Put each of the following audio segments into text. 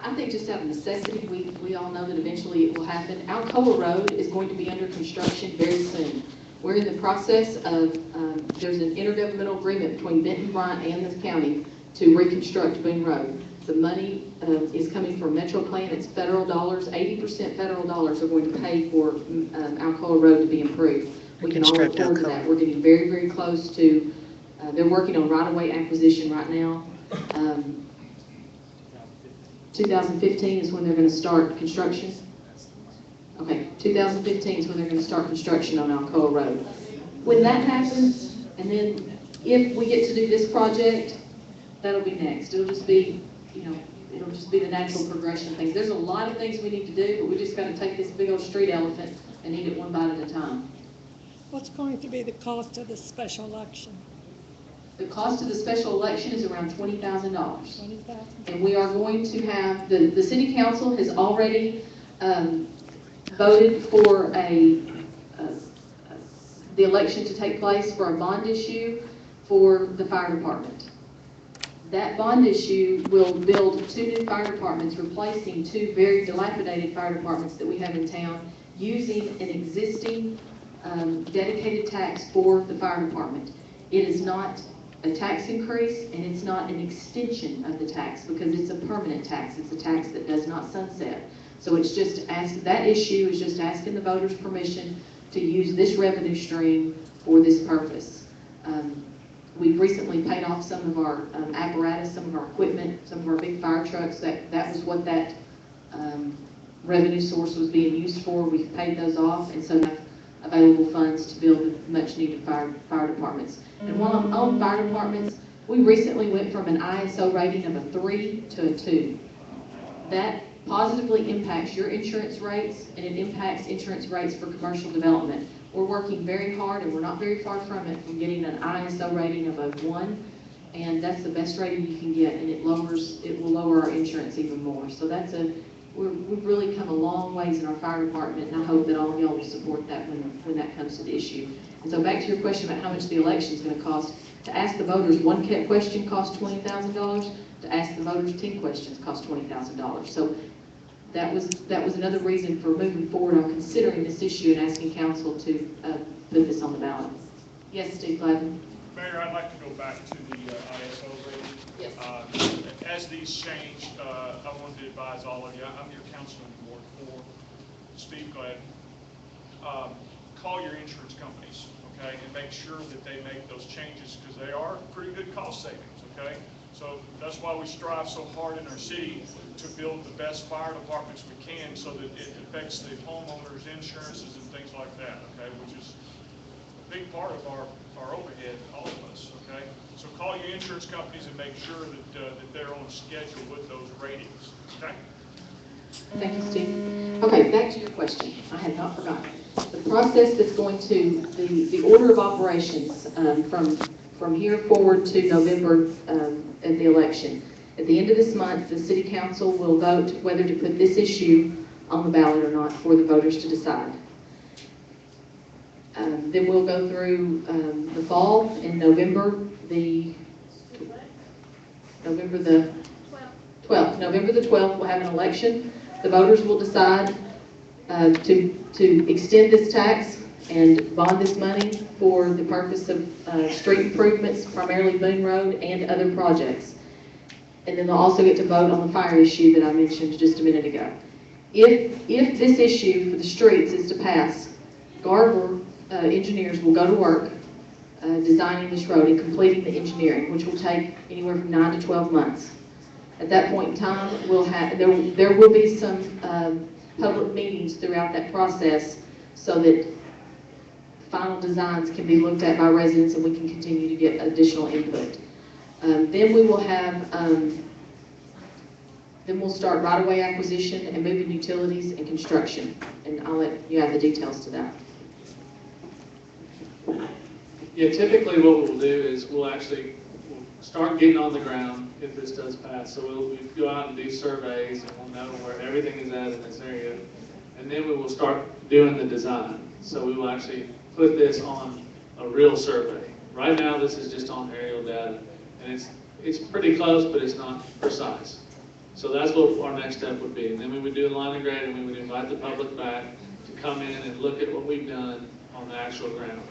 I think just out of necessity, we all know that eventually it will happen. Alcoa Road is going to be under construction very soon. We're in the process of, there's an intergovernmental agreement between Benton, Bryant, and the county to reconstruct Boone Road. The money is coming from Metro Plan. It's federal dollars. 80% federal dollars are going to pay for Alcoa Road to be improved. We can all look forward to that. We're getting very, very close to, they're working on right-of-way acquisition right now. 2015 is when they're going to start construction. Okay, 2015 is when they're going to start construction on Alcoa Road. When that happens, and then if we get to do this project, that'll be next. It'll just be, you know, it'll just be the natural progression of things. There's a lot of things we need to do, but we just got to take this big old street elephant and eat it one bite at a time. What's going to be the cost of the special election? The cost of the special election is around $20,000. $20,000. And we are going to have, the city council has already voted for the election to take place for a bond issue for the fire department. That bond issue will build 2 new fire departments, replacing 2 very dilapidated fire departments that we have in town, using an existing dedicated tax for the fire department. It is not a tax increase, and it's not an extension of the tax because it's a permanent tax. It's a tax that does not sunset. So it's just that issue is just asking the voters' permission to use this revenue stream for this purpose. We've recently paid off some of our apparatus, some of our equipment, some of our big fire trucks. That was what that revenue source was being used for. We've paid those off, and so we have available funds to build the much needed fire departments. And while I'm on fire departments, we recently went from an ISO rating of a 3 to a 2. That positively impacts your insurance rates, and it impacts insurance rates for commercial development. We're working very hard, and we're not very far from it, from getting an ISO rating of a 1, and that's the best rating you can get, and it will lower our insurance even more. So we've really come a long ways in our fire department, and I hope that all of y'all will support that when that comes to the issue. And so back to your question about how much the election is going to cost, to ask the voters one question costs $20,000, to ask the voters 10 questions costs $20,000. So that was another reason for moving forward on considering this issue and asking council to put this on the ballot. Yes, Steve Gladden. Mayor, I'd like to go back to the ISO rating. Yes. As these change, I wanted to advise all of you, I'm your council on Ward 4, Steve Gladden. Call your insurance companies, okay, and make sure that they make those changes because they are pretty good cost savings, okay? So that's why we strive so hard in our city to build the best fire departments we can so that it affects the homeowners' insurances and things like that, okay, which is a big part of our overhead, all of us, okay? So call your insurance companies and make sure that they're on schedule with those ratings, okay? Thank you, Steve. Okay, back to your question. I had not forgotten. The process that's going to, the order of operations from here forward to November at the election. At the end of this month, the City Council will vote whether to put this issue on the ballot or not for the voters to decide. Then we'll go through the fall in November the 12th. November the 12th, we'll have an election. The voters will decide to extend this tax and bond this money for the purpose of street improvements, primarily Boone Road and other projects. And then they'll also get to vote on the fire issue that I mentioned just a minute ago. If this issue for the streets is to pass, Garver engineers will go to work designing this road and completing the engineering, which will take anywhere from 9 to 12 months. At that point in time, there will be some public meetings throughout that process so that final designs can be looked at by residents and we can continue to get additional input. Then we will have, then we'll start right-of-way acquisition and moving utilities and construction. And I'll let you have the details to that. Yeah, typically what we'll do is we'll start getting on the ground if this does pass. So we'll go out and do surveys and we'll know where everything is at in this area. And then we will start doing the design. So we will actually put this on a real survey. Right now this is just on aerial data. And it's pretty close, but it's not precise. So that's what our next step would be. And then we would do a line and grade, and we would invite the public back to come in and look at what we've done on the actual ground.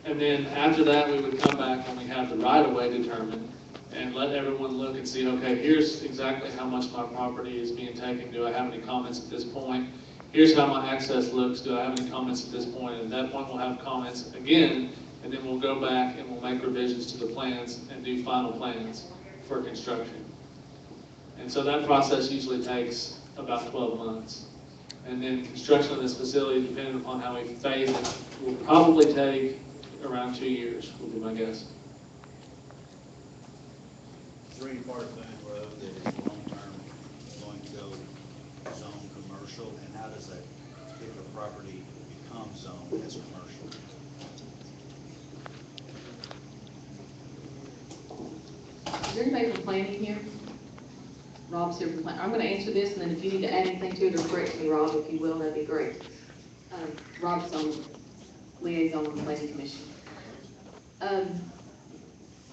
And then after that, we would come back when we have the right-of-way determined and let everyone look and see, okay, here's exactly how much my property is being taken. Do I have any comments at this point? Here's how my access looks. Do I have any comments at this point? And at that point, we'll have comments again, and then we'll go back and we'll make revisions to the plans and do final plans for construction. And so that process usually takes about 12 months. And then construction of this facility, depending upon how we phase it, will probably take around 2 years, would be my guess. Three part Boone Road that is long-term going to go zone commercial, and how does that particular property become zoned as commercial? Is there anybody from planning here? Rob's here from planning. I'm gonna answer this, and then if you need to add anything to it or correct me, Rob, if you will, that'd be great. Rob's on liaison with the planning commission.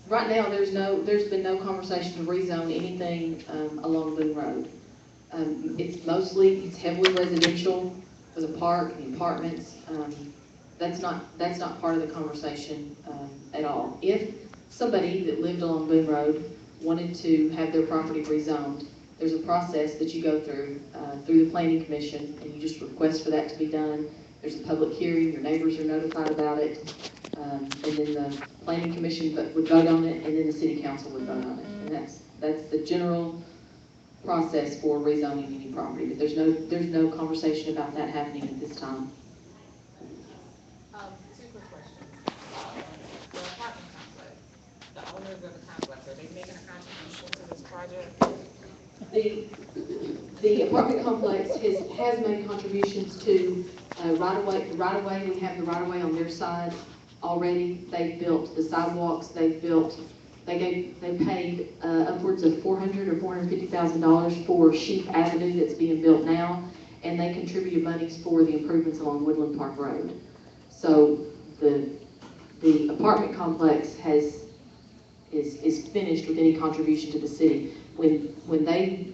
Right now, there's been no conversation to rezone anything, along Boone Road. It's heavily residential with a park and apartments. That's not part of the conversation, at all. If somebody that lived along Boone Road wanted to have their property rezoned, there's a process that you go through the planning commission, and you just request for that to be done. There's a public hearing, your neighbors are notified about it, and then the planning commission would vote on it, and then the city council would vote on it. And that's the general process for rezoning any property, but there's no conversation about that happening at this time. Two quick questions. The apartment complex, the owners of the complex, are they making a contribution to this project? The apartment complex has made contributions to right-of-way. The right-of-way, we have the right-of-way on their side already. They've built the sidewalks, they paid upwards of $400,000 or $450,000 for Sheep Avenue that's being built now, and they contributed monies for the improvements along Woodland Park Road. So the apartment complex is finished with any contribution to the city. When they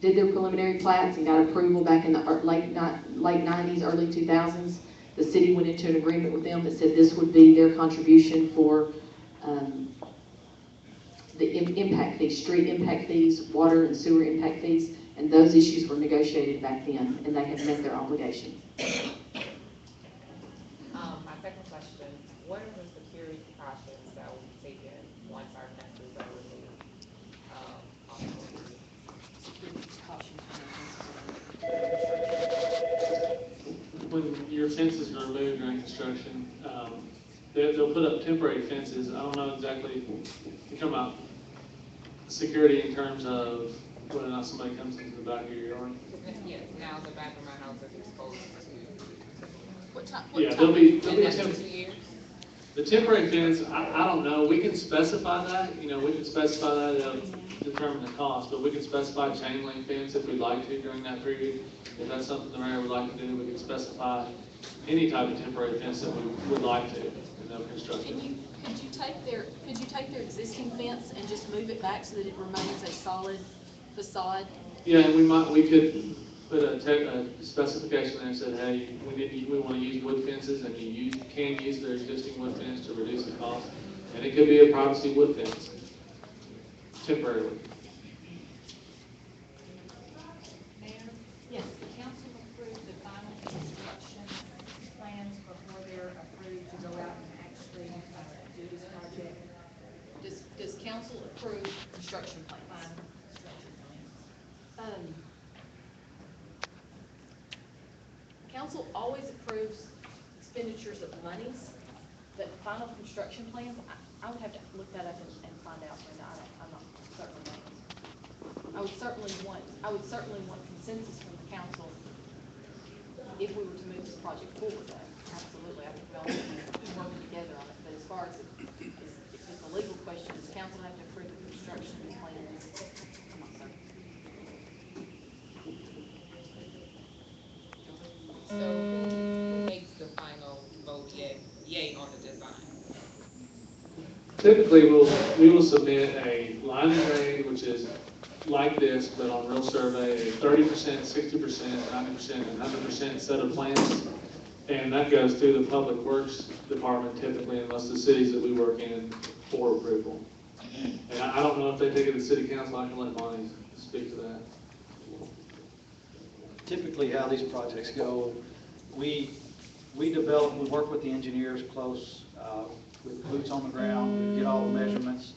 did their preliminary plats and got approval back in the late 90s, early 2000s, the city went into an agreement with them that said this would be their contribution for the impact fees, street impact fees, water and sewer impact fees, and those issues were negotiated back then, and they have met their obligation. My second question, what are the security precautions that will be taken once our fences are removed? On the property? Security precautions. When your fences are removed during construction, they'll put up temporary fences. I don't know exactly, you're talking about security in terms of whether or not somebody comes into the back of your yard? Yes, now the back of my house is exposed to. Yeah, there'll be In the a next 2 years? the temporary fence, I don't know, we can specify that, we can specify that, determine the cost, but we can specify chain link fence if we'd like to during that period. If that's something the mayor would like to do, we can specify any type of temporary fence that we would like to in the construction. Could you take their existing fence and just move it back so that it remains a solid facade? Yeah, and we could put a specification there that said, hey, we want to use wood fences, and you can use their existing wood fence to reduce the cost. And it could be a privacy wood fence, temporarily. Mayor? Yes. The council approved the final construction plans before they're approved to go out and actually do this project. Does council approve construction plans? Final construction plans. Council always approves expenditures of monies, but final construction plans, I would have to look that up and find out, Brenda. I'm not certain of that. I would certainly want consensus from the council if we were to move this project forward, though. Absolutely, I think we all need to be working together on it, but as far as if it's a legal question, does council have to approve the construction plans? I'm not certain. So who makes the final vote yay on the design? Typically, we will submit a line and grade, which which is like this, but on real survey, a 30%, 60%, 90%, and 100% set of plans. And that goes through the Public Works Department typically, unless the cities that we work in for approval. And I don't know if they take it to city council. I can let Monty speak to that. Typically how these projects go, we develop, we work with the engineers close, with boots on the ground, we get all the measurements.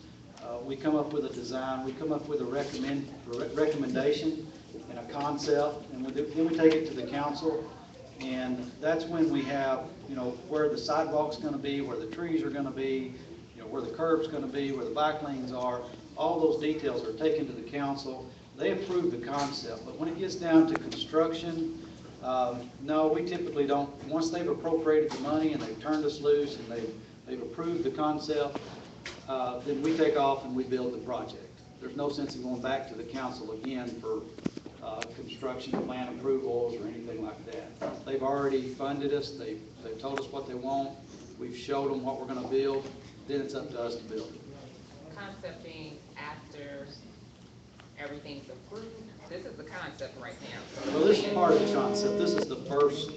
We come up with a design, we come up with a recommendation and a concept, and then we take it to the council. And that's when we have, you know, where the sidewalk's gonna be, where the trees are gonna be, you know, where the curb's gonna be, where the bike lanes are. All those details are taken to the council. They approve the concept, but when it gets down to construction, no, we typically don't. Once they've appropriated the money and they've turned us loose and they've approved the concept, then we take off and we build the project. There's no sense in going back to the council again for construction plan approvals or anything like that. They've already funded us. They've told us what they want. We've showed them what we're going to build. Then it's up to us to build it. Concept being after everything's approved. This is the concept right now. Well, this is part of the concept. This is the first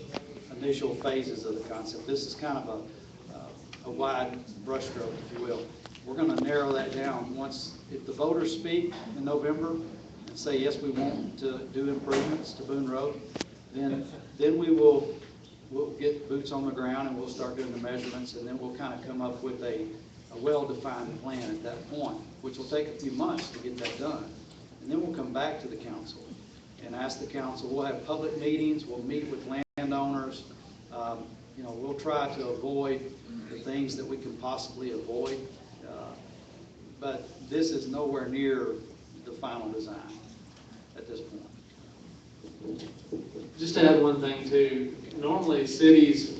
initial phases of the concept. This is kind of a wide brushstroke, if you will. We're going to narrow that down once, if the voters speak in November and say, yes, we want to do improvements to Boone Road, then we'll get boots on the ground and we'll start doing the measurements, and then we'll kind of come up with a well-defined plan at that point, which will take a few months to get that done. And then we'll come back to the council and ask the council. We'll have public meetings. We'll meet with landowners. You know, we'll try to avoid the things that we can possibly avoid. But this is nowhere near the final design at this point. Just to add one thing too, normally cities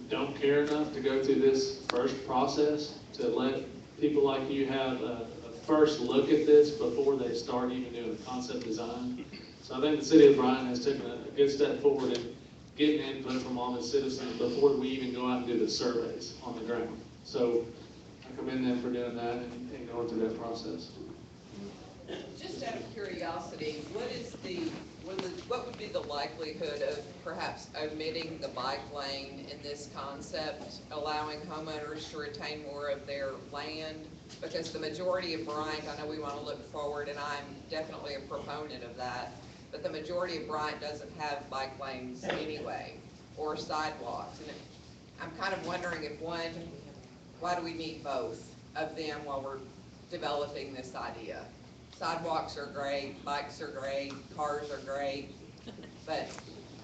don't care enough to go through this first process to let people like you have a first look at this before they start even doing the concept design. So I think the city of Bryant has taken a good step forward in getting input from all the citizens before we even go out and do the surveys on the ground. So I commend them for doing that and going through that process. Just out of curiosity, what would be the likelihood of perhaps omitting the bike lane in this concept, allowing homeowners to retain more of their land? Because the majority of Bryant, I know we want to look forward, and I'm definitely a proponent of that, but the majority of Bryant doesn't have bike lanes anyway, or sidewalks. And I'm kind of wondering if why do we need both of them while we're developing this idea? Sidewalks are great, bikes are great, cars are great, but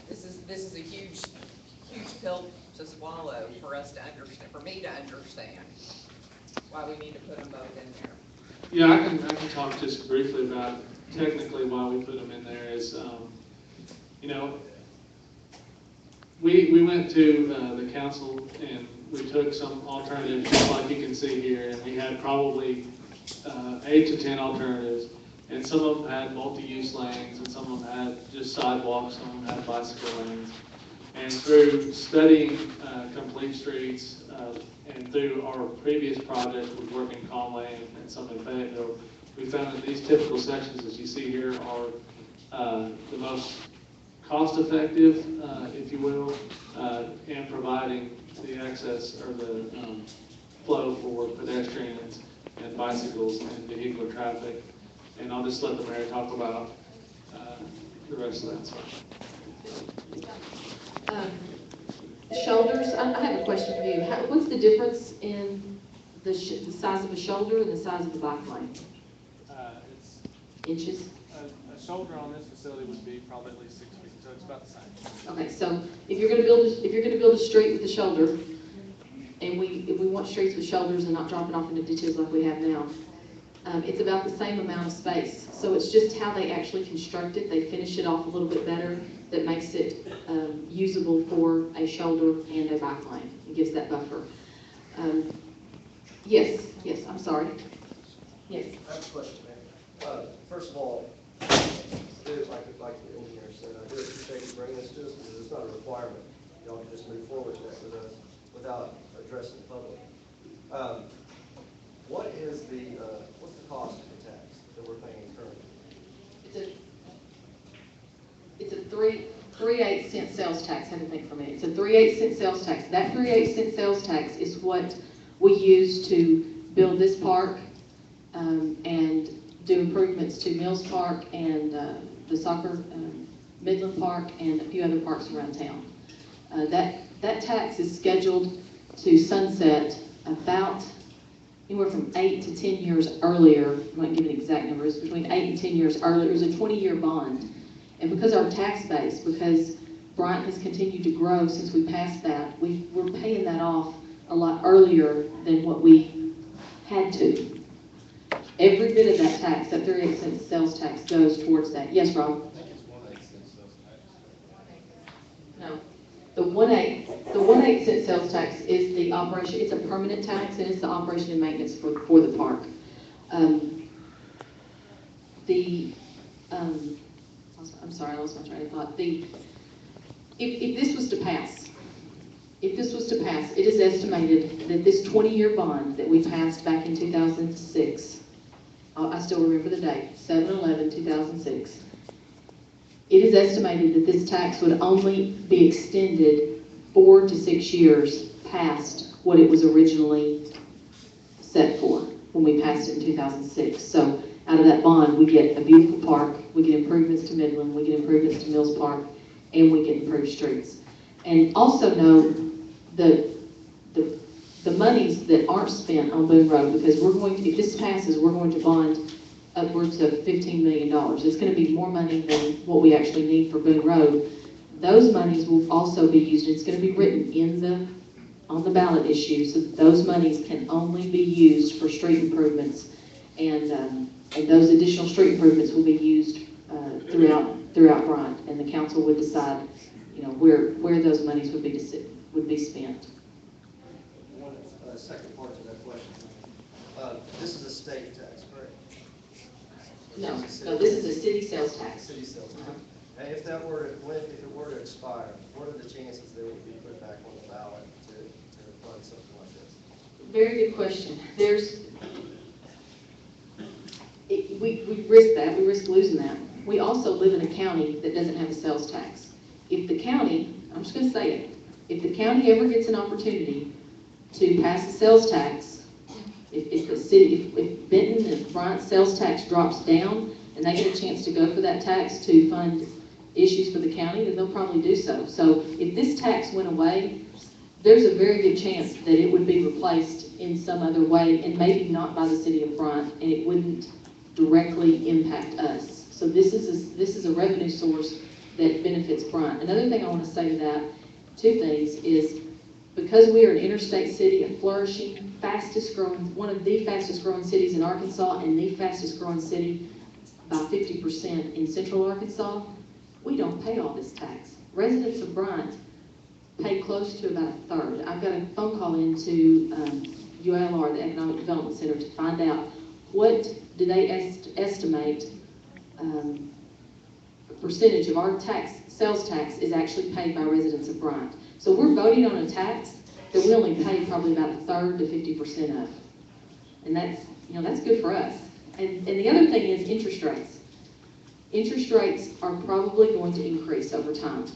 this is a huge pill to swallow for us to understand, for me to understand why we need to put them both in there. Yeah, I can talk just briefly about technically why we put them in there. Is you know, we went to the council and we took some alternatives, just like you can see here, and we had probably 8 to 10 alternatives, and some of them had multi-use lanes, and some of them had just sidewalks, some of them had bicycle lanes. And through studying complete streets and through our previous project with working Conway and some in Fayetteville, we found that these typical sections, as you see here, are the most cost-effective, if you will, in providing the access or the flow for pedestrians and bicycles and vehicular traffic. And I'll just let the mayor talk about the rest of that. Shoulders, I have a question for you. What's the difference in the size of a shoulder and the size of the bike lane? It's Inches? a shoulder on this facility would be probably at least 6 feet, so it's about the same. Okay, so if you're gonna build a street with a shoulder, and if we want streets with shoulders and not dropping off into ditches like we have now, it's about the same amount of space. So it's just how they actually construct it. They finish it off a little bit better that makes it usable for a shoulder and a bike lane. It gives that buffer. Yes, I'm sorry. Yes. I have a question, man. First of all, like the engineer said, I do appreciate you bringing this to us because it's not a requirement. Y'all can just move forward with us without addressing the public. What's the cost of the tax? that we're paying currently? It's a 3/8 cent sales tax. Have to think for a minute. It's a 3/8 cent sales tax. That 3/8 cent sales tax is what we use to build this park, and do improvements to Mills Park and, the soccer, Midland Park and a few other parks around town. That tax is scheduled to sunset about anywhere from 8 to 10 years earlier. I won't give an exact number, it's between 8 and 10 years earlier. It was a 20-year bond. And because our tax base, because Bryant has continued to grow since we passed that, we're paying that off a lot earlier than what we had to. Every bit of that tax, that 38 cent sales tax, goes towards that. Yes, Rob? I think it's 1/8 cent sales tax. No. The 1/8 cent sales tax is the operation, it's a permanent tax, and it's the operation and maintenance for the park. I'm sorry, I lost my train of thought. If this was to pass, it is estimated that this 20-year bond that we passed back in 2006, I still remember the date, 7/11/2006, it is estimated that this tax would only be extended 4 to 6 years past what it was originally set for when we passed it in 2006. So out of that bond, we get a beautiful park, we get improvements to Midland, we get improvements to Mills Park, and we get improved streets. And also know the monies that aren't spent on Boone Road, because we're going to, if this passes, we're going to bond upwards of $15 million. It's going to be more money than what we actually need for Boone Road. Those monies will also be used, it's going to be written on the ballot issue, so that those monies can only be used for street improvements, and those additional street improvements will be used throughout Bryant, and the council would decide, where those monies would be spent. One second part to that question. This is a state tax, correct? No, this is a city sales tax. City sales tax. Uh-huh. And if it were to expire, what are the chances that it would be put back on the ballot to fund something like this? Very good question. We risk that, we risk losing that. We also live in a county that doesn't have a sales tax. If the county, I'm just gonna say it, if the county ever gets an opportunity to pass a sales tax, if Benton and Bryant sales tax drops down and they get a chance to go for that tax to fund issues for the county, then they'll probably do so. So if this tax went away, there's a very good chance that it would be replaced in some other way, and maybe not by the city of Bryant, and it wouldn't directly impact us. So this is a revenue source that benefits Bryant. Another thing I want to say to that, two things, is because we are an interstate city, a flourishing, one of the fastest growing cities in Arkansas, and the fastest growing city by 50% in central Arkansas, we don't pay all this tax. Residents of Bryant pay close to about a third. I've got a phone call into ULR, the Economic Development Center, to find out what do they estimate percentage of our sales tax is actually paid by residents of Bryant. So we're voting on a tax that we only pay probably about a third to 50% of. And that's good for us. And the other thing is interest rates. Interest rates are probably going to increase over time.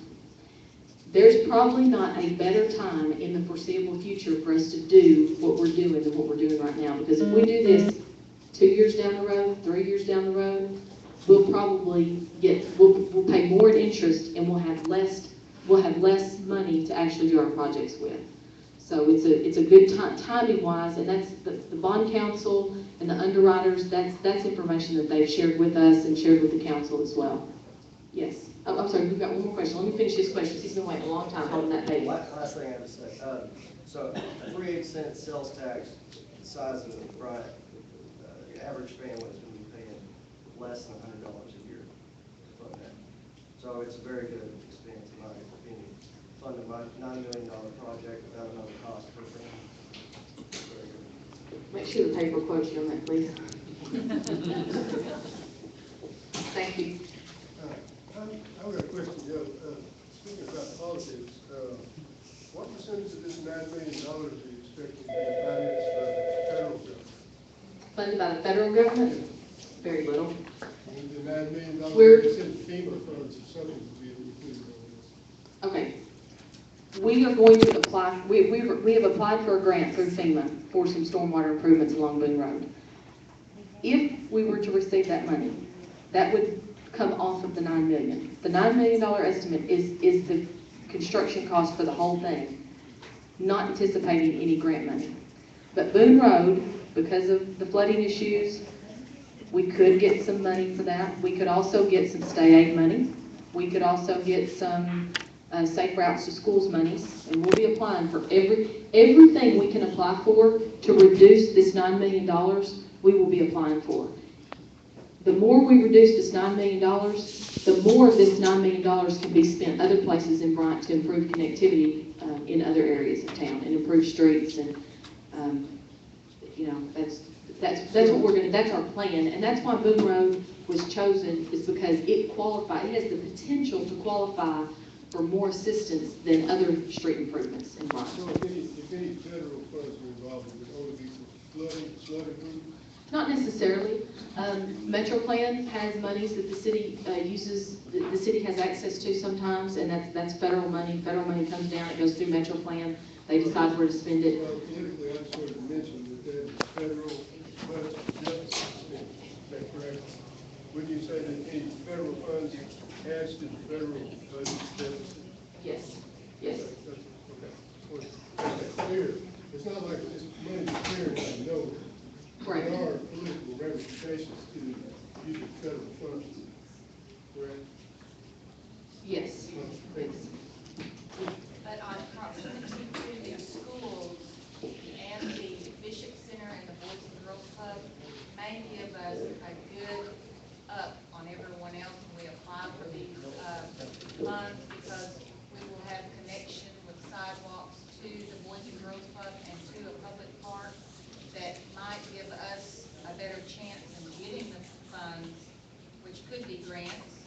There's probably not a better time in the foreseeable future for us to do what we're doing than what we're doing right now. Because if we do this 2 years down the road, 3 years down the road, we'll probably we'll pay more in interest, and we'll have less money to actually do our projects with. So it's a good time, timing wise, and that's the bond council and the underwriters, that's information that they've shared with us and shared with the council as well. Yes. Oh, I'm sorry, we've got one more question. Let me finish this question. He's been waiting a long time holding that baby. Last thing I have to say. So 3/8 cent sales tax, the size of the Bryant, the average family is going to be paying less than $100 a year to fund that. So it's a very good expense, in my opinion. Funding my $9 million project without another cost per family. Very good. Make sure the paper quotes you on that, please. Thank you. I've got a question, Joe. Speaking about politics, what percentage of this $9 million are you expecting to be financed by the federal government? Funded by the federal government? very little. And the $9 million, We're- they said FEMA funds or something would be included on this. Okay. We are going to apply, we have applied for a grant through FEMA for some stormwater improvements along Boone Road. If we were to receive that money, that would come off of the $9 million. The $9 million estimate is the construction cost for the whole thing, not anticipating any grant money. But Boone Road, because of the flooding issues, we could get some money for that. We could also get some state aid money. We could also get some safe routes to schools monies, and we'll be applying for everything we can apply for to reduce this $9 million, we will be applying for. The more we reduce this $9 million, the more of this $9 million can be spent other places in Bryant to improve connectivity in other areas of town and improve streets, and you know, that's what we're gonna, that's our plan, and that's why Boone Road was chosen, is because it has the potential to qualify for more assistance than other street improvements in Bryant. So if any federal funds are involved, it would only be for flood improvement? Not necessarily. Metro Plan has monies that the city uses, the city has access to sometimes, and that's federal money. Federal money comes down, it goes through Metro Plan. They decide where to spend it. Well, politically, I just wanted to mention that that federal budget deficit, is that correct? Wouldn't you say that any federal funds adds to the federal budget deficit? Yes, yes. Okay. That's clear. It's not like this money is clearing out of nowhere. Correct. There are political ramifications to using federal funds, correct? Yes. Yes. But on proximity to the schools and the Bishop Center and the Boys and Girls Club may give us a good up on everyone else when we apply for these funds, because we will have connection with sidewalks to the Boys and Girls Club and to a public park that might give us a better chance in getting the funds, which could be grants,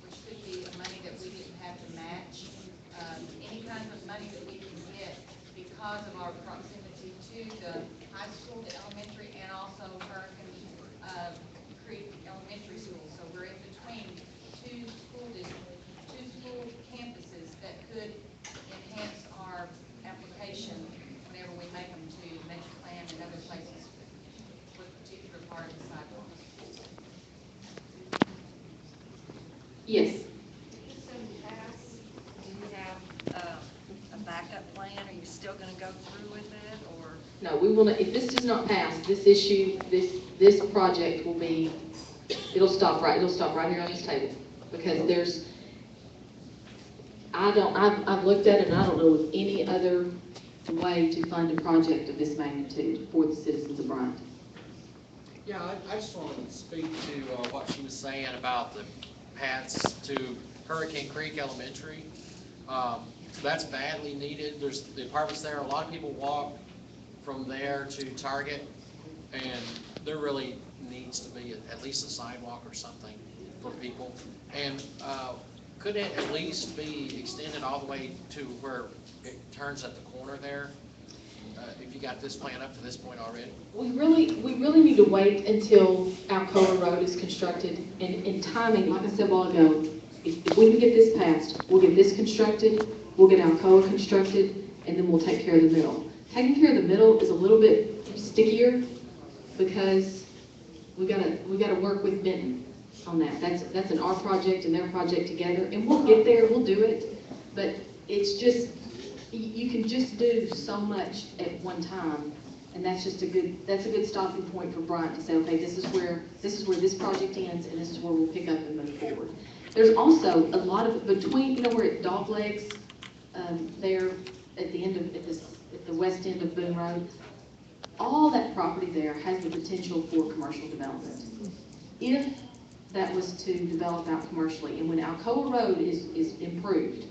which could be money that we didn't have to match. Any kind of money that we can get because of our proximity to the high school, the elementary, and also Hurricane Creek Elementary School. So we're in between two school campuses that could enhance our application whenever we make them to Metro Plan and other places for a particular part of the sidewalk. Yes. So you pass, do you have a backup plan? Are you still going to go through with it, or? No, we will not. If this does not pass, this issue, this project will be, it'll stop right here on this table, because I've looked at it and I don't know of any other way to fund a project of this magnitude for the citizens of Bryant. Yeah, I just wanted to speak to what she was saying about the paths to Hurricane Creek Elementary. That's badly needed. There's the apartments there. A lot of people walk from there to Target, and there really needs to be at least a sidewalk or something for people. And could it at least be extended all the way to where it turns at the corner there? If you got this plan up to this point already? We really need to wait until Alcoa Road is constructed, and in timing, like I said a while ago, if we can get this passed, we'll get this constructed, we'll get Alcoa constructed, and then we'll take care of the middle. Taking care of the middle is a little bit stickier because we gotta work with Benton on that. That's an our project and their project together, and we'll get there, we'll do it, but it's just, you can just do so much at one time, and that's a good stopping point for Bryant to say, okay, this is where this project ends, and this is where we'll pick up and move forward. There's also a lot of, between, you know, where it dog legs, there at the end of, at the west end of Boone Road, all that property there has the potential for commercial development. If that was to develop out commercially, and when Alcoa Road is improved,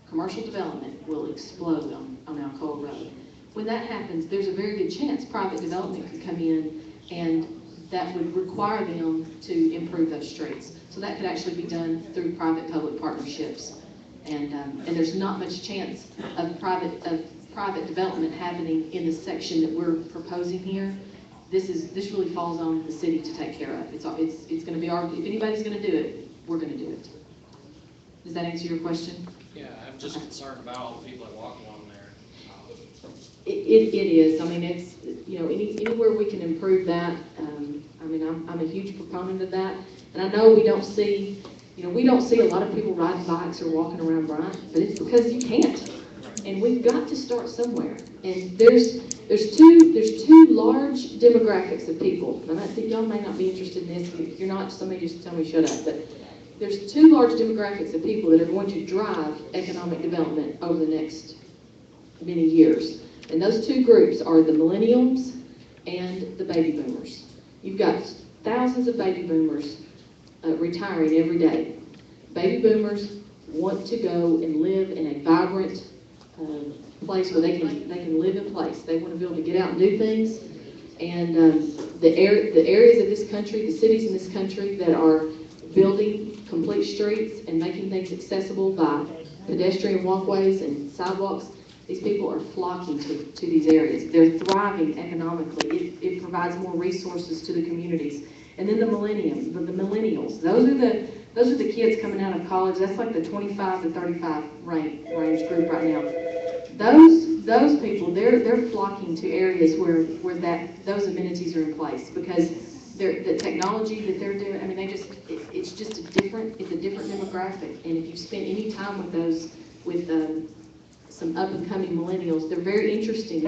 commercial development will explode on Alcoa Road. When that happens, there's a very good chance private development could come in, and that would require them to improve those streets. So that could actually be done through private-public partnerships. And there's not much chance of private development happening in the section that we're proposing here. this really falls on the city to take care of. It's gonna be our, if anybody's gonna do it, we're gonna do it. Does that answer your question? Yeah, I'm just concerned about all the people that walk along there. It is, I mean, it's, you know, anywhere we can improve that, I mean, I'm a huge proponent of that. And I know we don't see, you know, we don't see a lot of people riding bikes or walking around Bryant, but it's because you can't. And we've got to start somewhere. And there's two large demographics of people. And I think y'all may not be interested in this. If you're not, somebody just tell me shut up. But there's two large demographics of people that are going to drive economic development over the next many years. And those two groups are the millennials and the baby boomers. You've got thousands of baby boomers retiring every day. Baby boomers want to go and live in a vibrant place where they can live in place. They want to be able to get out and do things. And the areas of this country, the cities in this country that are building complete streets and making things accessible by pedestrian walkways and sidewalks, these people are flocking to these areas. They're thriving economically. It provides more resources to the communities. And then the millennials, those are the kids coming out of college. That's like the 25 to 35 range group right now. Those people, they're flocking to areas where those amenities are in place because the technology that they're doing. I mean, it's just a different demographic. And if you spend any time with some up and coming millennials, they're very interesting.